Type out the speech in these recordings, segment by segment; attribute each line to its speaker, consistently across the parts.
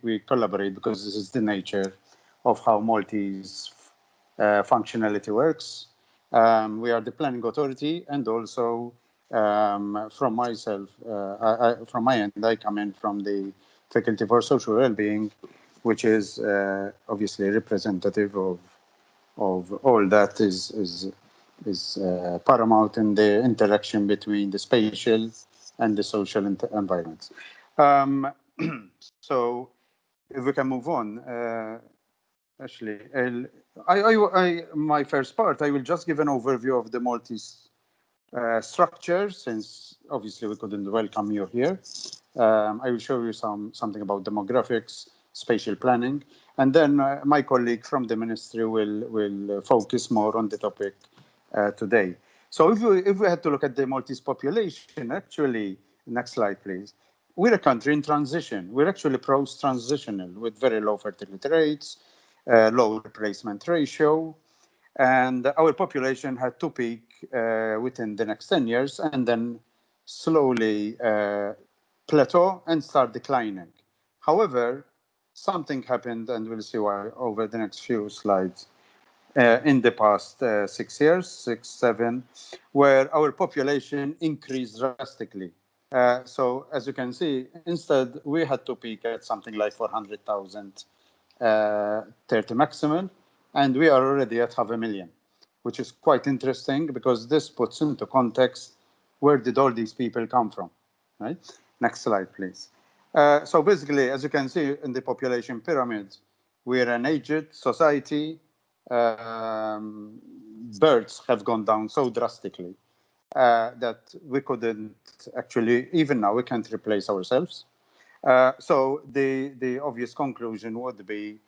Speaker 1: we collaborate because this is the nature of how Maltese functionality works. We are the planning authority, and also from myself, from my end, I come in from the Faculty for Social Wellbeing, which is obviously representative of all that is paramount in the interaction between the spatial and the social environments. Um, so if we can move on, actually, my first part, I will just give an overview of the Maltese structure, since obviously we couldn't welcome you here. I will show you something about demographics, spatial planning, and then my colleague from the ministry will focus more on the topic today. So if we had to look at the Maltese population, actually, next slide, please. We're a country in transition. We're actually post-transitional with very low fertility rates, low replacement ratio, and our population had to peak within the next 10 years and then slowly plateau and start declining. However, something happened, and we'll see why over the next few slides, in the past 6 years, 6, 7, where our population increased drastically. So as you can see, instead we had to peak at something like 400,000 30 maximum, and we are already at 500,000, which is quite interesting because this puts into context where did all these people come from, right? Next slide, please. So basically, as you can see in the population pyramid, we're an aged society. Births have gone down so drastically that we couldn't actually, even now, we can't replace ourselves. So the obvious conclusion would be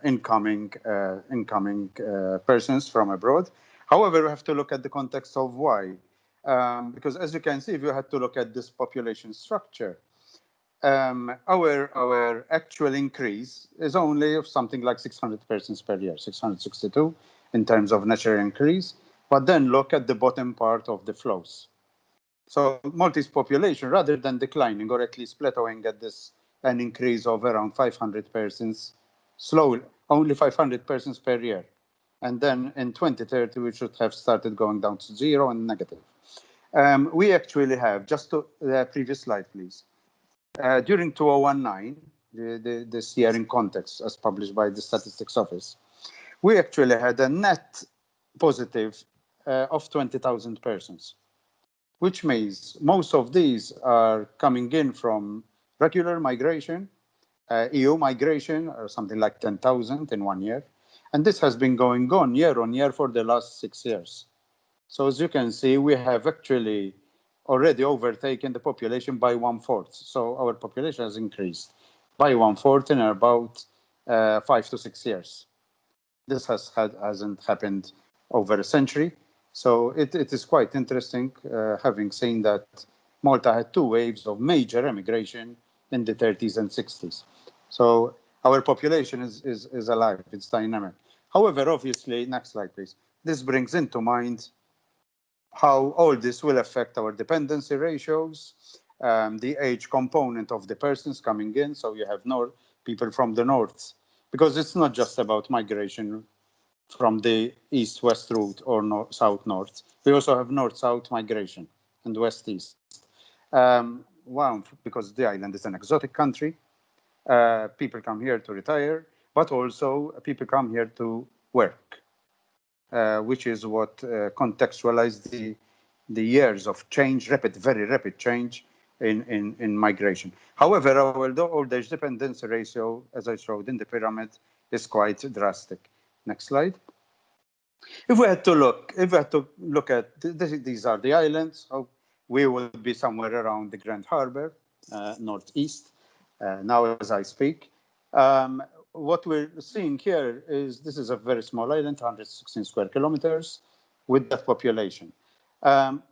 Speaker 1: incoming persons from abroad. However, we have to look at the context of why. Because as you can see, if you had to look at this population structure, our actual increase is only of something like 600 persons per year, 662 in terms of natural increase. But then look at the bottom part of the flows. So Maltese population, rather than declining or at least plateauing at this, an increase of around 500 persons, slowly, only 500 persons per year. And then in 2030, we should have started going down to zero and negative. We actually have, just to the previous slide, please. During 2019, this year in context, as published by the Statistics Office, we actually had a net positive of 20,000 persons, which means most of these are coming in from regular migration, EU migration, or something like 10,000 in 1 year. And this has been going on year for the last 6 years. So as you can see, we have actually already overtaken the population by 1/4. So our population has increased by 1/4 in about 5 to 6 years. This hasn't happened over a century. So it is quite interesting, having seen that Malta had 2 waves of major emigration in the 30s and 60s. So our population is alive, it's dynamic. However, obviously, next slide, please. This brings into mind how all this will affect our dependency ratios, the age component of the persons coming in. So you have people from the north, because it's not just about migration from the east-west route or south-north. We also have north-south migration and west-east. One, because the island is an exotic country, people come here to retire, but also people come here to work, which is what contextualized the years of change, very rapid change in migration. However, our old age dependency ratio, as I showed in the pyramid, is quite drastic. Next slide. If we had to look at these are the islands, so we would be somewhere around the Grand Harbor, northeast, now as I speak. What we're seeing here is this is a very small island, 116 square kilometers, with that population.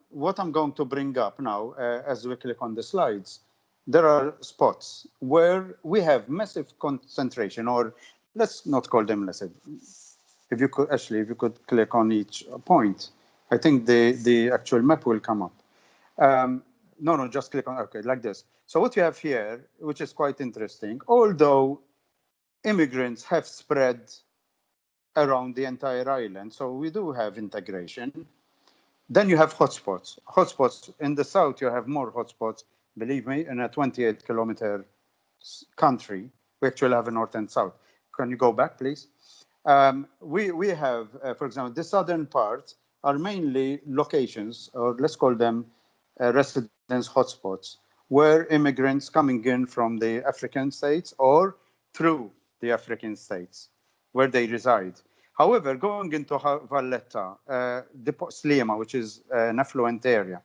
Speaker 1: What I'm going to bring up now, as we click on the slides, there are spots where we have massive concentration, or let's not call them massive. If you could click on each point, I think the actual map will come up. No, just click on, okay, like this. So what you have here, which is quite interesting, although immigrants have spread around the entire island, so we do have integration. Then you have hotspots. Hotspots in the south, you have more hotspots. Believe me, in a 28-kilometer country, we actually have a north and south. Can you go back, please? We have, for example, the southern part are mainly locations, or let's call them residence hotspots, where immigrants coming in from the African states or through the African states where they reside. However, going into Valletta, Slima, which is an affluent area,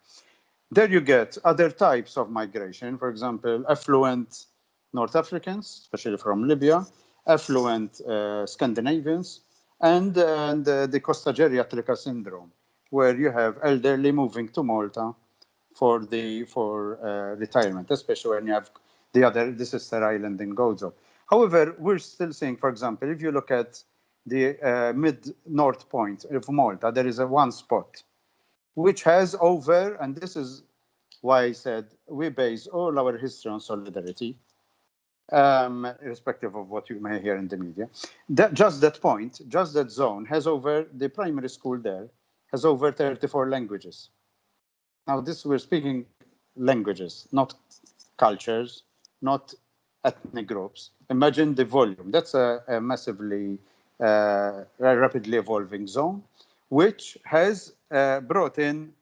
Speaker 1: there you get other types of migration. For example, affluent North Africans, especially from Libya, affluent Scandinavians, and the Costa Geriatrica syndrome, where you have elderly moving to Malta for retirement, especially when you have the sister island in Gozo. However, we're still seeing, for example, if you look at the mid-north point of Malta, there is a one spot which has over, and this is why I said we base all our history on solidarity, irrespective of what you may hear in the media. Just that point, just that zone has over, the primary school there has over 34 languages. Now, this we're speaking languages, not cultures, not ethnic groups. Imagine the volume. That's a massively rapidly evolving zone, which has brought in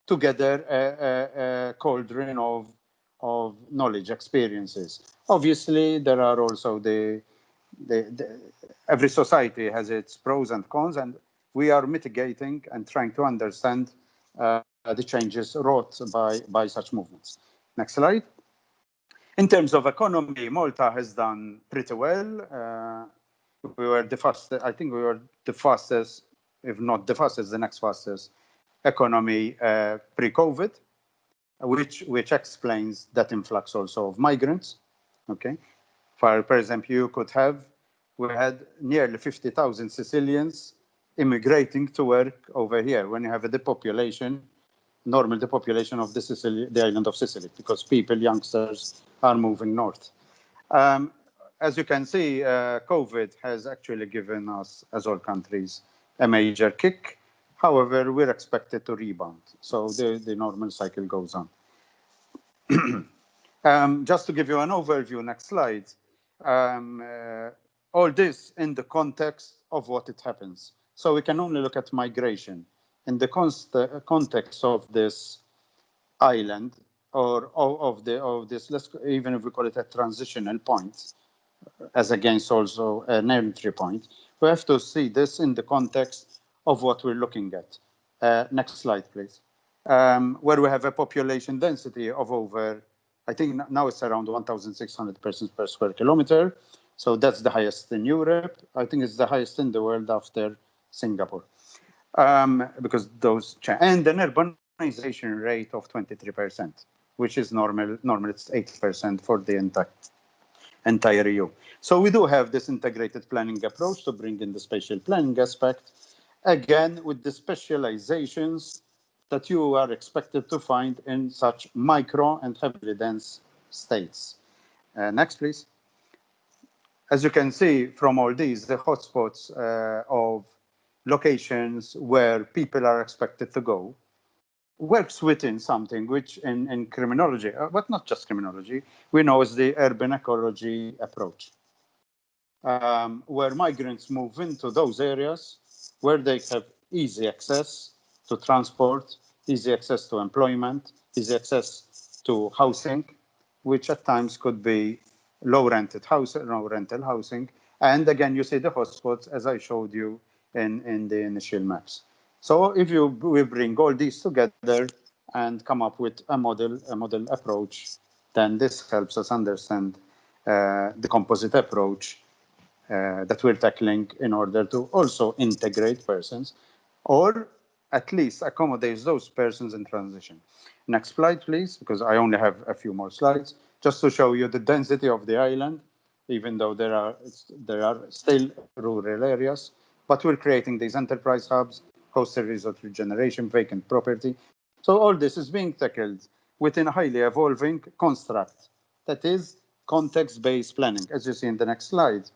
Speaker 1: together a cauldron of knowledge, experiences. Obviously, there are also the every society has its pros and cons, and we are mitigating and trying to understand the changes wrought by such movements. Next slide. In terms of economy, Malta has done pretty well. We were the fastest, I think we were the fastest, if not the fastest, the next fastest economy pre-COVID, which explains that influx also of migrants. Okay, for example, we had nearly 50,000 Sicilians immigrating to work over here. When you have a depopulation, normal depopulation of the island of Sicily, because people, youngsters, are moving north. Um, as you can see, COVID has actually given us, as all countries, a major kick. However, we're expected to rebound. So the normal cycle goes on. Just to give you an overview, next slide. All this in the context of what it happens. So we can only look at migration in the context of this island, or of this, even if we call it a transitional point, as against also an entry point. We have to see this in the context of what we're looking at. Next slide, please. Where we have a population density of over, I think now it's around 1,600 persons per square kilometer. So that's the highest in Europe. I think it's the highest in the world after Singapore. Because and an urbanization rate of 23%, which is normal. Normally it's 8% for the entire EU. So we do have this integrated planning approach to bring in the spatial planning aspect, again, with the specializations that you are expected to find in such micro and heavily dense states. Next, please. As you can see from all these, the hotspots of locations where people are expected to go works within something which in criminology, but not just criminology, we know is the urban ecology approach, where migrants move into those areas where they have easy access to transport, easy access to employment, easy access to housing, which at times could be low rental housing. And again, you see the hotspots as I showed you in the initial maps. So if we bring all these together and come up with a model approach, then this helps us understand the composite approach that we're tackling in order to also integrate persons, or at least accommodate those persons in transition. Next slide, please, because I only have a few more slides, just to show you the density of the island, even though there are still rural areas, but we're creating these enterprise hubs, coastal resort regeneration, vacant property. So all this is being tackled within a highly evolving construct that is context-based planning. As you see in the next slide,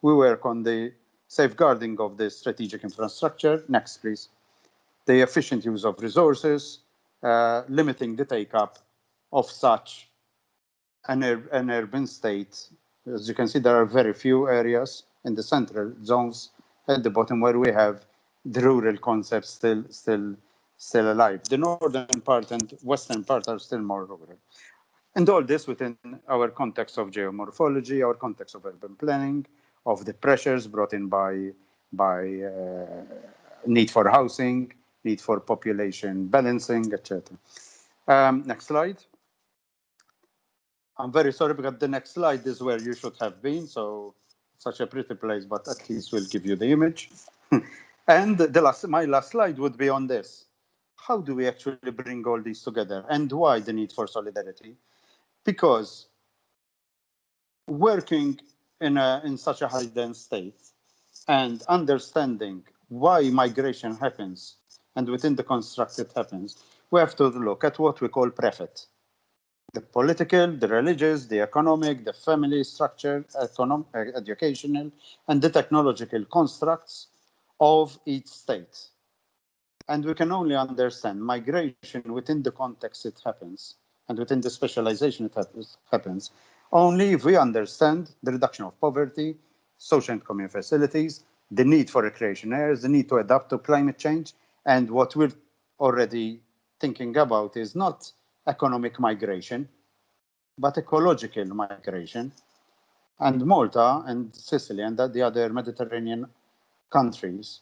Speaker 1: we work on the safeguarding of the strategic infrastructure. Next, please. The efficient use of resources, limiting the take-up of such an urban state. As you can see, there are very few areas in the central zones at the bottom where we have the rural concepts still alive. The northern part and western part are still more rural. And all this within our context of geomorphology, our context of urban planning, of the pressures brought in by need for housing, need for population balancing, etc. Next slide. I'm very sorry because the next slide is where you should have been. So such a pretty place, but at least we'll give you the image. And my last slide would be on this. How do we actually bring all these together, and why the need for solidarity? Because working in such a high dense state and understanding why migration happens and within the construct it happens, we have to look at what we call prefet. The political, the religious, the economic, the family structure, educational, and the technological constructs of each state. And we can only understand migration within the context it happens and within the specialization it happens only if we understand the reduction of poverty, social and community facilities, the need for recreation areas, the need to adapt to climate change. And what we're already thinking about is not economic migration, but ecological migration. And Malta and Sicily and the other Mediterranean countries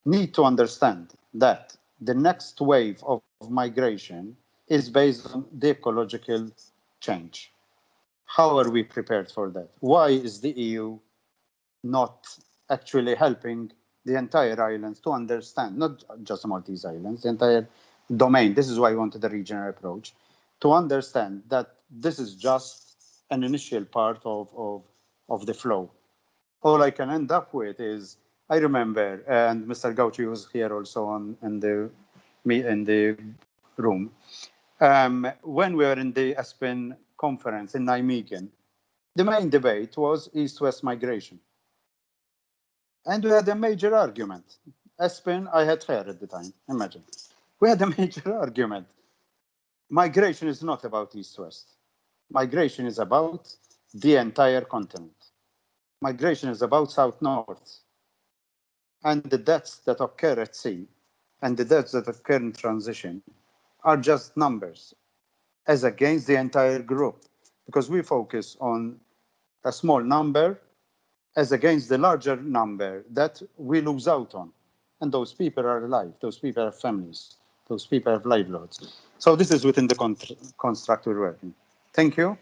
Speaker 1: need to understand that the next wave of migration is based on the ecological change. How are we prepared for that? Why is the EU not actually helping the entire islands to understand, not just the Maltese islands, the entire domain? This is why I wanted the regional approach, to understand that this is just an initial part of the flow. All I can end up with is, I remember, and Mr. Gauchi was here also in the room, when we were in the ESPON conference in Nijmegen, the main debate was East-West migration. And we had a major argument. ESPON, I had hair at the time, imagine. We had a major argument. Migration is not about East-West. Migration is about the entire continent. Migration is about South-North. And the deaths that occur at sea and the deaths that occur in transition are just numbers as against the entire group, because we focus on a small number as against the larger number that we lose out on. And those people are alive, those people have families, those people have livelihoods. So this is within the construct we're working. Thank you.